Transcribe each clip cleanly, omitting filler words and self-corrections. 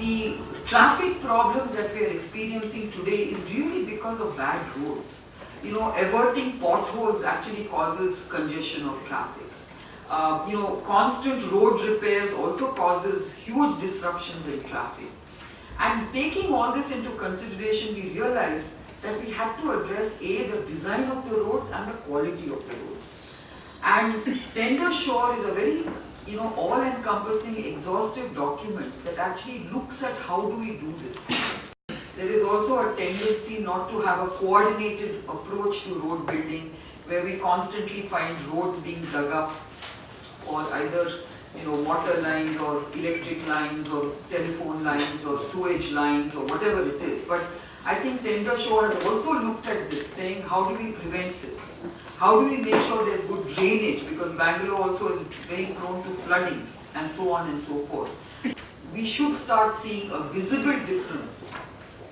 the traffic problems that we are experiencing today is really because of bad roads. Averting potholes actually causes congestion of traffic. Constant road repairs also causes huge disruptions in traffic. And taking all this into consideration, we realized that we had to address A, the design of the roads and the quality of the roads. And Tender Shore is a very all-encompassing, exhaustive document that actually looks at how do we do this. There is also a tendency not to have a coordinated approach to road building, where we constantly find roads being dug up, or either water lines or electric lines or telephone lines or sewage lines or whatever it is. But I think Tender Shore has also looked at this, saying how do we prevent this? How do we make sure there's good drainage, because Bangalore also is very prone to flooding and so on and so forth. We should start seeing a visible difference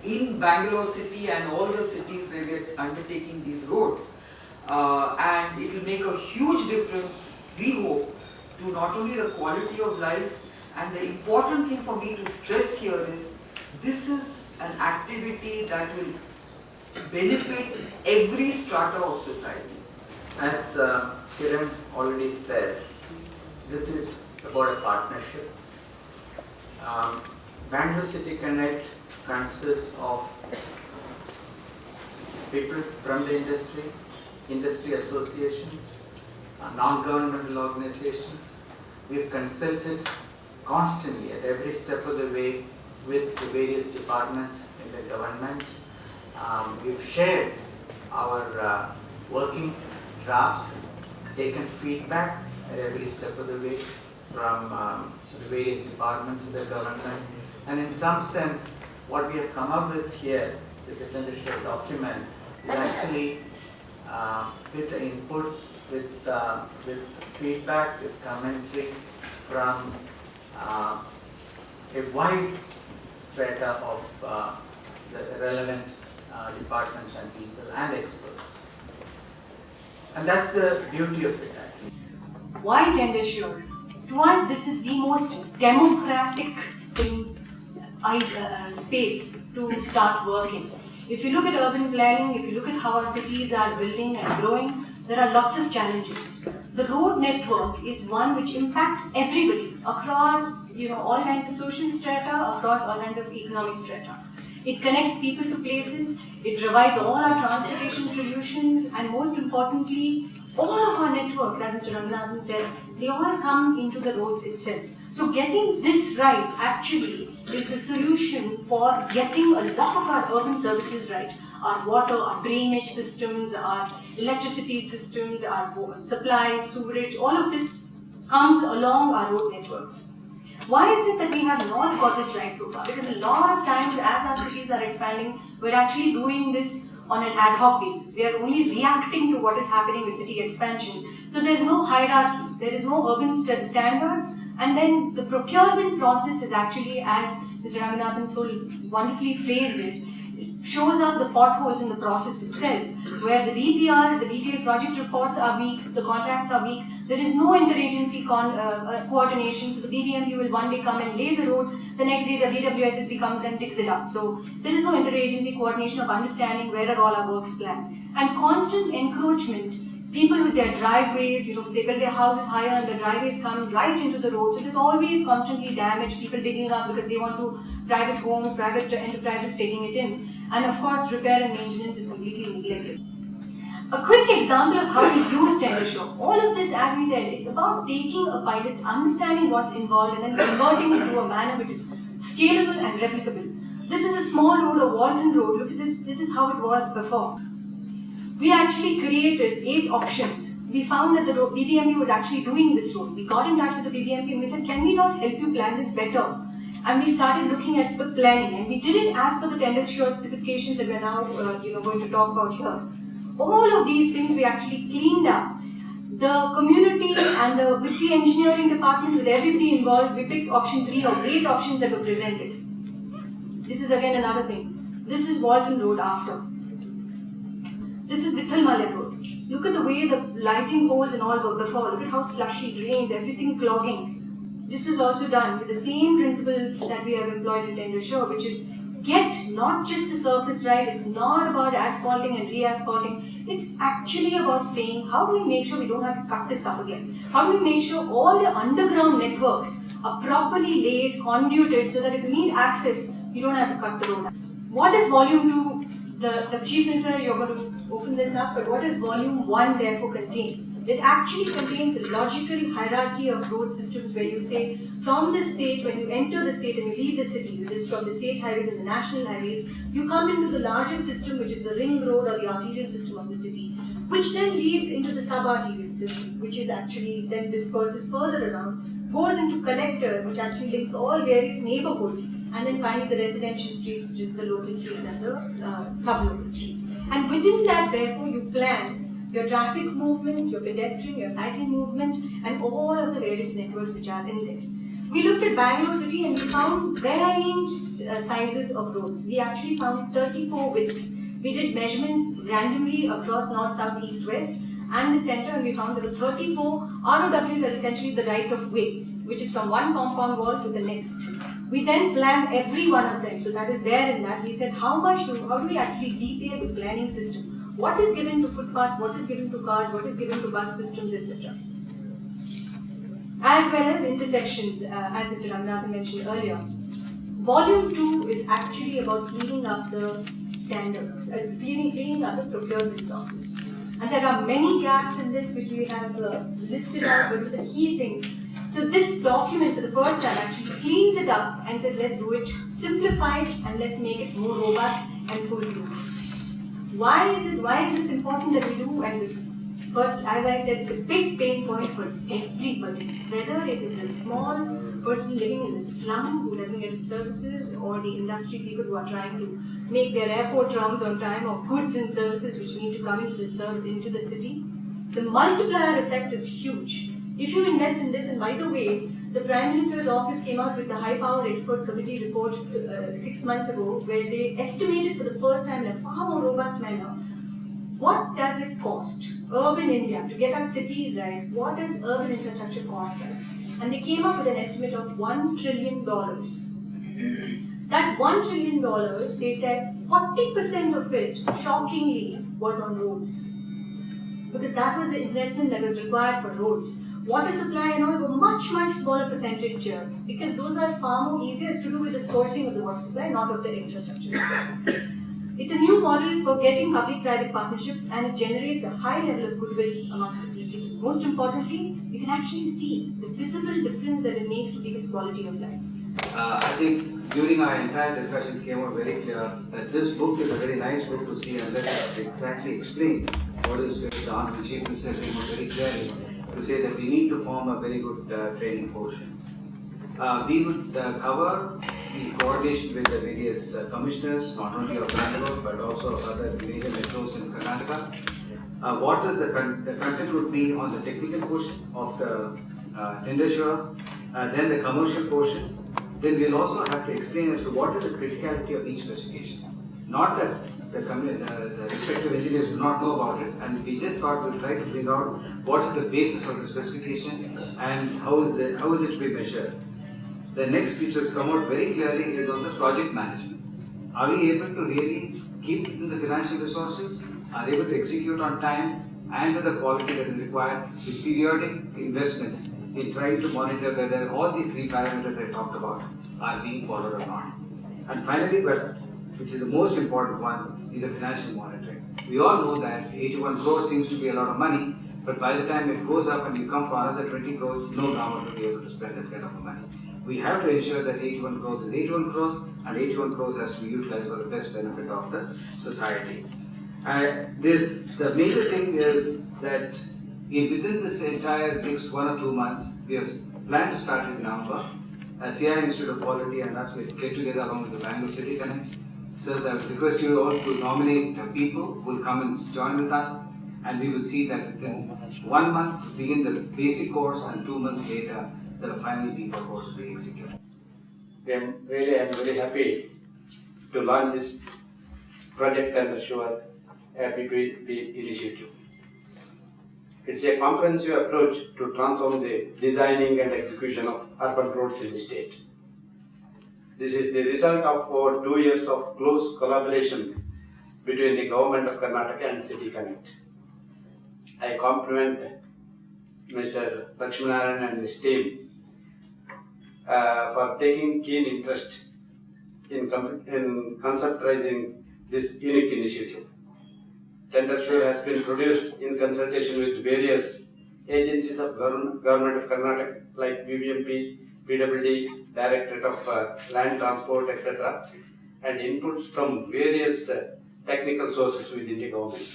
in Bangalore city and all the cities where we're undertaking these roads, and it will make a huge difference, we hope, to not only the quality of life. And the important thing for me to stress here is this is an activity that will benefit every strata of society. As Kiran already said, this is about a partnership. Bangalore City Connect consists of people from the industry associations, non-governmental organizations. We've consulted constantly at every step of the way with the various departments in the government. We've shared our working drafts, taken feedback at every step of the way from the various departments of the government, and in some sense what we have come up with here with the Tender Shore document is actually with the inputs, with feedback, with commentary from a wide strata of the relevant departments and people and experts. And that's the beauty of it actually. Why Tender Shore? To us, this is the most democratic space to start working. If you look at urban planning, if you look at how our cities are building and growing, there are lots of challenges. The road network is one which impacts everybody across all kinds of social strata, across all kinds of economic strata. It connects people to places, it provides all our transportation solutions, and most importantly, all of our networks, as Mr. Ranganathan said, they all come into the roads itself. So getting this right actually is the solution for getting a lot of our urban services right. Our water, our drainage systems, our electricity systems, our supply, sewerage, all of this comes along our road networks. Why is it that we have not got this right so far? Because a lot of times as our cities are expanding, we're actually doing this on an ad hoc basis. We are only reacting to what is happening with city expansion. So there's no hierarchy, there is no urban standards, and then the procurement process is actually, as Mr. Ranganathan so wonderfully phrased it, shows up the potholes in the process itself, where the DPRs, the detailed project reports are weak, the contracts are weak, there is no interagency coordination, so the BBMP will one day come and lay the road, the next day the BWSSB comes and digs it up. So there is no interagency coordination of understanding where are all our works planned. And constant encroachment, people with their driveways, they build their houses higher and the driveways come right into the road, so there's always constantly damage, people digging up because they want to, private homes, private enterprises taking it in. And of course, repair and maintenance is completely neglected. A quick example of how we use Tender Shore. All of this, as we said, it's about taking a pilot, understanding what's involved, and then converting it to a manner which is scalable and replicable. This is a small road, a Walton road. Look at this. This is how it was before. We actually created 8 options. We found that the BBMP was actually doing this road. We got in touch with the BBMP and we said, can we not help you plan this better? And we started looking at the planning, and we did it as per the Tender Shore specifications that we're now going to talk about here. All of these things we actually cleaned up. The community and with the engineering department, with everybody involved, we picked option 3 of 8 options that were presented. This is again another thing. This is Walton Road after. This is Vitthal Male Road. Look at the way the lighting poles and all were before. Look at how slushy, drains, everything clogging. this was also done with the same principles that we have employed in Tender Shore, which is get not just the surface right, it's not about asphalting and re-asphalting, it's actually about saying how do we make sure we don't have to cut this up again? How do we make sure all the underground networks are properly laid, conduited, so that if you need access, you don't have to cut the road. What is volume 2? The Chief Minister, you're going to open this up, but what does volume 1 therefore contain? It actually contains a logical hierarchy of road systems where you say from the state, when you enter the state and you leave the city, which is from the state highways and the national highways, you come into the larger system, which is the ring road or the arterial system of the city, which then leads into the sub-arterial system, which is actually then disperses further around, goes into collectors, which actually links all various neighborhoods, and then finally the residential streets, which is the local streets and the sub-local streets. And within that, therefore, you plan your traffic movement, your pedestrian, your cycling movement, and all of the various networks which are in there. We looked at Bangalore city and we found varying sizes of roads. We actually found 34 widths. We did measurements randomly across north, south, east, west, and the center, and we found that the 34 ROWs are essentially the right of way, which is from one compound wall to the next. We then planned every one of them, so that is there in that. We said how do we actually detail the planning system? What is given to footpaths, what is given to cars, what is given to bus systems, etc. As well as intersections, as Mr. Ranganathan mentioned earlier. Volume 2 is actually about cleaning up the standards, cleaning up the procurement process. And there are many gaps in this which we have listed out, but with the key things. So this document for the first time actually cleans it up and says let's do it simplified and let's make it more robust and foolproof. Why is this important that we do? And first, as I said, it's a big pain point for everybody. Whether it is the small person living in the slum who doesn't get its services, or the industry people who are trying to make their airport rounds on time, or goods and services which need to come into the city. The multiplier effect is huge. If you invest in this, and by the way, the Prime Minister's office came out with the High Power Expert Committee report 6 months ago, where they estimated for the first time in a far more robust manner, what does it cost urban India to get our cities right? What does urban infrastructure cost us? And they came up with an estimate of $1 trillion. That $1 trillion, they said 40% of it, shockingly, was on roads. Because that was the investment that was required for roads. Water supply and all were much smaller percentage here, because those are far more easier. It's to do with the sourcing of the water supply, not of the infrastructure itself. It's a new model for getting public-private partnerships, and it generates a high level of goodwill amongst the people. Most importantly, you can actually see the visible difference that it makes to people's quality of life. I think during our entire discussion it came out very clear that this book is a very nice book to see, and let us exactly explain what is going on. The Chief Minister came out very clearly to say that we need to form a very good training portion. We would cover the coordination with the various commissioners, not only of Bangalore but also of other major metros in Karnataka. What is the content would be on the technical portion of the Tender Shore, then the commercial portion. Then we'll also have to explain as to what is the criticality of each specification. Not that the respective engineers do not know about it, and we just thought we'll try to figure out what is the basis of the specification and how is it to be measured. The next which has come out very clearly is on the project management. Are we able to really keep within the financial resources? Are able to execute on time and with the quality that is required with periodic investments in trying to monitor whether all these three parameters I talked about are being followed or not. And finally, but which is the most important one, is the financial monitoring. We all know that 81 crores seems to be a lot of money, but by the time it goes up and you come for another 20 crores, no government will be able to spend that kind of money. We have to ensure that 81 crores is 81 crores, and 81 crores has to be utilized for the best benefit of the society. The major thing is that within this entire next 1 or 2 months, we have planned to start in November. CI Institute of Quality and us will get together along with the Bangalore City Connect. Sirs, I would request you all to nominate people who will come and join with us, and we will see that within 1 month begin the basic course, and 2 months later the final deeper course will be executed. I'm very happy to launch this project and Tender Shore PPP initiative. It's a comprehensive approach to transform the designing and execution of urban roads in the state. This is the result of over 2 years of close collaboration between the Government of Karnataka and City Connect. I compliment Mr. Lakshminarayan and his team for taking keen interest in conceptualizing this unique initiative. Tender sure has been produced in consultation with various agencies of Government of Karnataka like BBMP, PWD, Directorate of Land Transport, etc. and inputs from various technical sources within the government.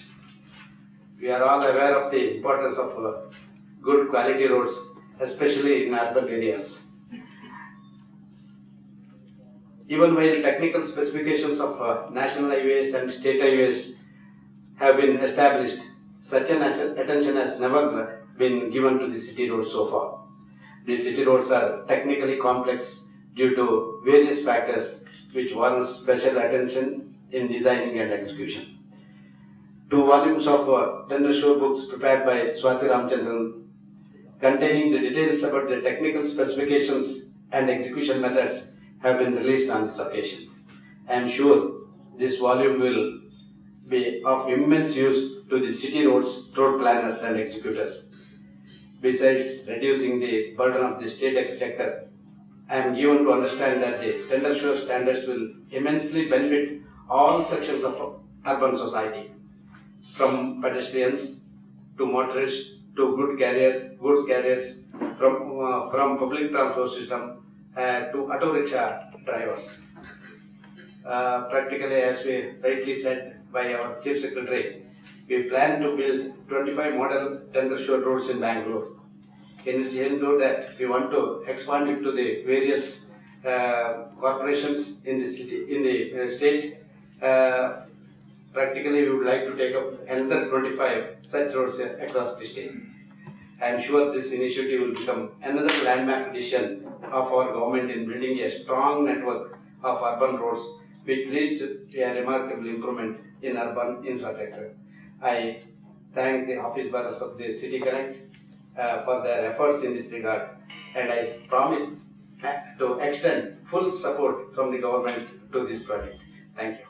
We are all aware of the importance of good quality roads, especially in urban areas. Even while technical specifications of national highways and state highways have been established, such an attention has never been given to the city roads so far. The city roads are technically complex due to various factors which warrant special attention in designing and execution. 2 volumes of tender sure books prepared by Swati Ramchandran containing the details about the technical specifications and execution methods have been released on this occasion. I am sure this volume will be of immense use to the city roads, road planners and executors. Besides reducing the burden of the state exchequer, I am given to understand that the tender sure standards will immensely benefit all sections of urban society, from pedestrians to motorists to goods carriers, from public transport system to auto rickshaw drivers. Practically, as we rightly said by our Chief Secretary, we plan to build 25 model tender sure roads in Bangalore. In addition to that, we want to expand it to the various corporations in the city, in the state. Practically, we would like to take up another 25 such roads across the state. I am sure this initiative will become another landmark addition of our government in building a strong network of urban roads, which leads to a remarkable improvement in urban infrastructure. I thank the office bearers of the City Connect for their efforts in this regard, and I promise to extend full support from the government to this project. Thank you.